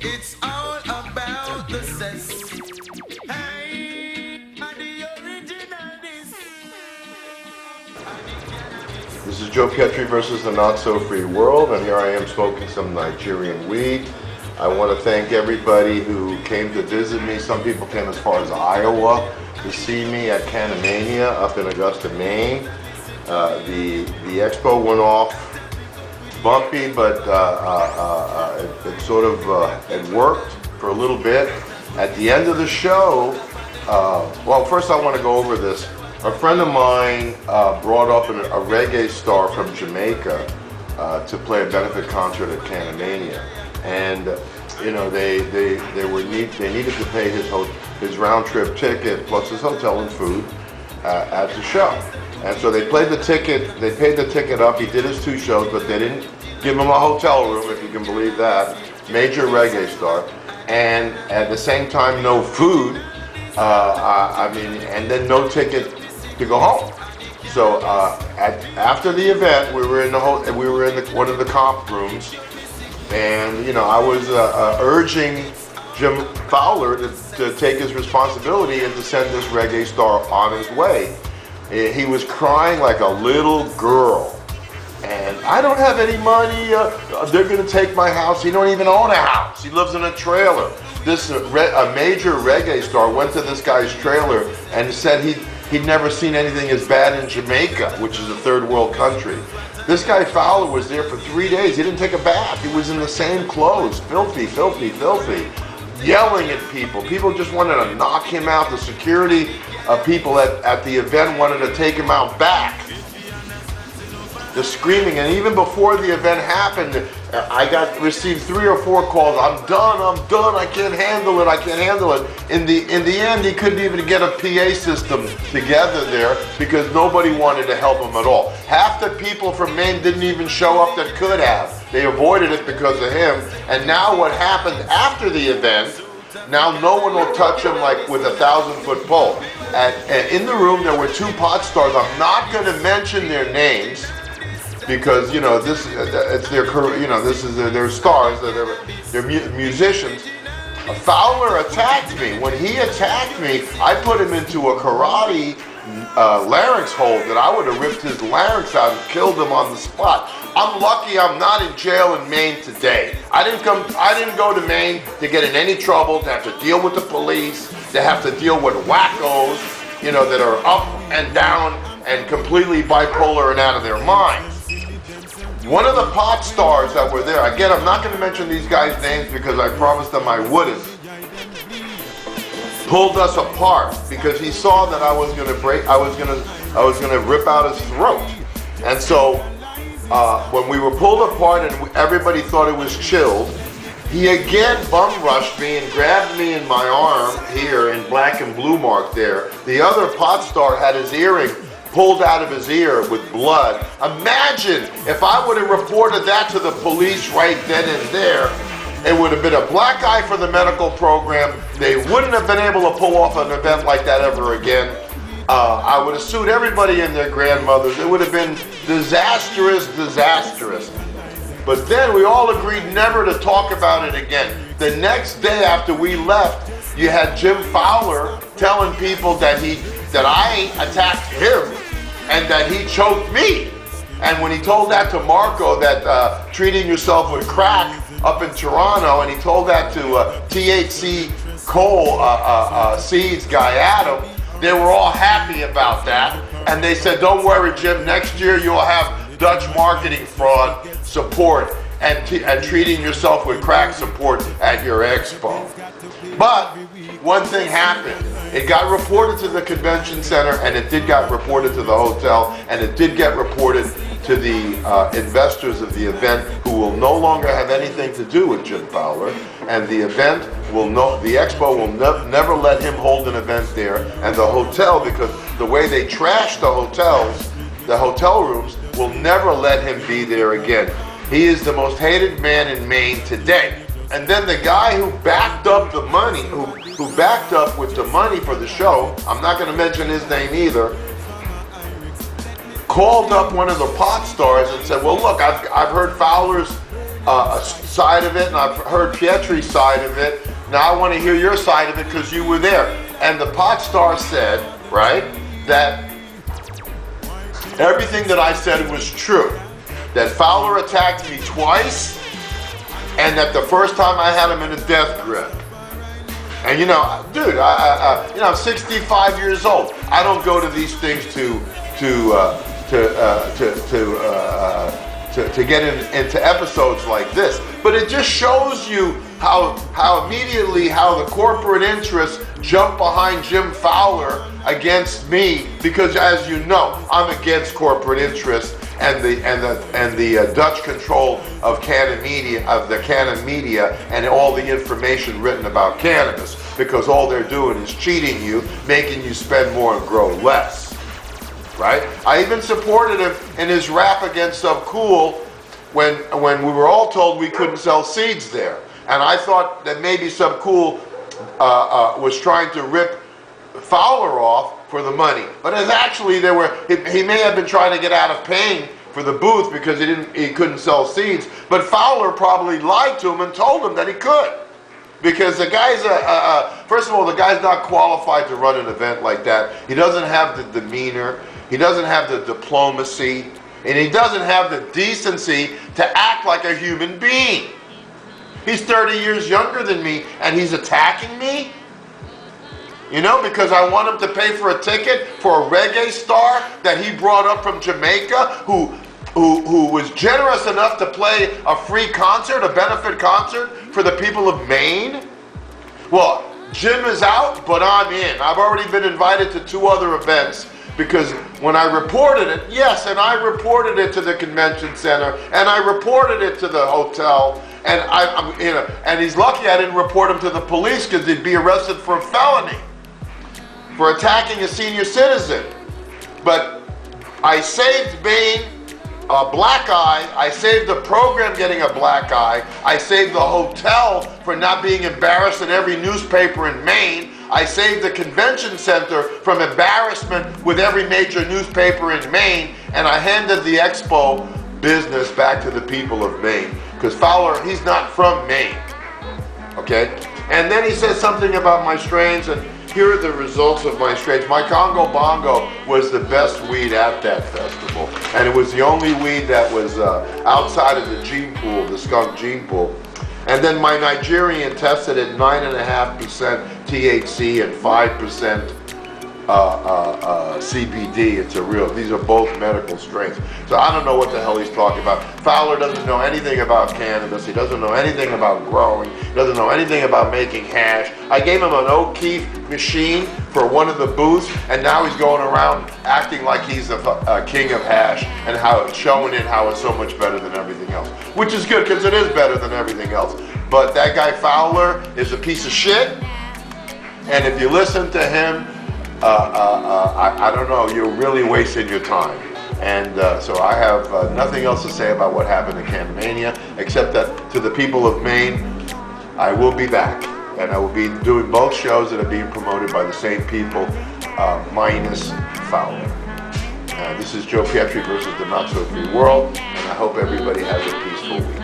It's all about the sex. Hey, the original this. This is Joe Pietri versus the Not So Free World, and here I am smoking some Nigerian weed. I want to thank everybody who came to visit me. Some people came as far as Iowa to see me at Canamania up in Augusta, Maine. The expo went off bumpy, but it sort of it worked for a little bit. At the end of the show, well, first I want to go over this. A friend of mine brought up a reggae star from Jamaica to play a benefit concert at Canamania, and you know they needed to pay his round trip ticket plus his hotel and food at the show, and so they paid the ticket up. He did his 2 shows, but they didn't give him a hotel room, if you can believe that. Major reggae star, and at the same time no food. And then no ticket to go home. So after the event, we were in one of the comp rooms, and you know I was urging Jim Fowler to take his responsibility and to send this reggae star on his way. He was crying like a little girl, and I don't have any money. They're going to take my house. He don't even own a house. He lives in a trailer. A major reggae star went to this guy's trailer and said he'd never seen anything as bad in Jamaica, which is a third world country. This guy Fowler was there for 3 days. He didn't take a bath. He was in the same clothes, filthy, yelling at people. People just wanted to knock him out. The security people at the event wanted to take him out back. The screaming, and even before the event happened, I received 3 or 4 calls. I'm done, I can't handle it. In the end, he couldn't even get a PA system together there because nobody wanted to help him at all. Half the people from Maine didn't even show up that could have. They avoided it because of him. And now what happened after the event, now no one will touch him like with a 1,000-foot pole. And in the room there were 2 pot stars. I'm not going to mention their names, because you know it's their career. You know this is their stars. They're musicians. Fowler attacked me. When he attacked me, I put him into a karate larynx hold that I would have ripped his larynx out and killed him on the spot. I'm lucky I'm not in jail in Maine today. I didn't go to Maine to get in any trouble, to have to deal with the police, to have to deal with wackos, you know, that are up and down and completely bipolar and out of their minds. One of the pot stars that were there, again, I'm not going to mention these guys' names because I promised them I wouldn't, pulled us apart because he saw that I was going to rip out his throat. And so when we were pulled apart and everybody thought it was chilled, he again bum rushed me and grabbed me in my arm here in black and blue mark there. The other pot star had his earring pulled out of his ear with blood. Imagine if I would have reported that to the police right then and there. It would have been a black eye for the medical program. They wouldn't have been able to pull off an event like that ever again. I would have sued everybody and their grandmothers. It would have been disastrous. But then we all agreed never to talk about it again. The next day after we left, you had Jim Fowler telling people that I attacked him and that he choked me. And when he told that to Marco, that treating yourself with crack up in Toronto, and he told that to THC Cole Seeds guy Adam, they were all happy about that. And they said, don't worry, Jim, next year you'll have Dutch marketing fraud support and treating yourself with crack support at your expo. But one thing happened. It got reported to the convention center, and it did get reported to the hotel, and it did get reported to the investors of the event, who will no longer have anything to do with Jim Fowler, and the expo will never let him hold an event there, and the hotel, because the way they trash the hotels, the hotel rooms, will never let him be there again. He is the most hated man in Maine today. And then the guy who backed up the money, who backed up with the money for the show, I'm not going to mention his name either, called up one of the pot stars and said, well, look, I've heard Fowler's side of it, and I've heard Pietri's side of it. Now I want to hear your side of it because you were there. And the pot star said, right, that everything that I said was true. That Fowler attacked me twice, and that the first time I had him in a death grip. And you know, dude, I'm 65 years old. I don't go to these things to get into episodes like this. But it just shows you how immediately how the corporate interests jump behind Jim Fowler against me, because as you know, I'm against corporate interests and the Dutch control of Canon Media and all the information written about cannabis, because all they're doing is cheating you, making you spend more and grow less. Right? I even supported him in his rap against Subcool when we were all told we couldn't sell seeds there. And I thought that maybe Subcool was trying to rip Fowler off for the money. But it's actually he may have been trying to get out of paying for the booth because he couldn't sell seeds. But Fowler probably lied to him and told him that he could. Because the guy's first of all, the guy's not qualified to run an event like that. He doesn't have the demeanor. He doesn't have the diplomacy, and he doesn't have the decency to act like a human being. He's 30 years younger than me, and he's attacking me? You know, because I want him to pay for a ticket for a reggae star that he brought up from Jamaica, who was generous enough to play a free concert, a benefit concert for the people of Maine? Well, Jim is out, but I'm in. I've already been invited to 2 other events. Because when I reported it, yes, and I reported it to the convention center, and I reported it to the hotel, and and he's lucky I didn't report him to the police because he'd be arrested for a felony for attacking a senior citizen. But I saved Maine a black eye. I saved the program getting a black eye. I saved the hotel for not being embarrassed in every newspaper in Maine. I saved the convention center from embarrassment with every major newspaper in Maine, and I handed the expo business back to the people of Maine. Because Fowler, he's not from Maine, okay? And then he says something about my strains, and here are the results of my strains. My Congo Bongo was the best weed at that festival, and it was the only weed that was outside of the gene pool, the skunk gene pool. And then my Nigerian tested at 9.5% THC and 5% CBD. It's a real, these are both medical strains. So I don't know what the hell he's talking about. Fowler doesn't know anything about cannabis. He doesn't know anything about growing. He doesn't know anything about making hash. I gave him an O'Keefe machine for one of the booths, and now he's going around acting like he's a king of hash and showing it how it's so much better than everything else. Which is good, because it is better than everything else. But that guy Fowler is a piece of shit, and if you listen to him, I don't know, you're really wasting your time. And so I have nothing else to say about what happened in Canamania, except that to the people of Maine, I will be back. And I will be doing both shows that are being promoted by the same people, minus Fowler. This is Joe Pietri versus the Not So Free World, and I hope everybody has a peaceful week.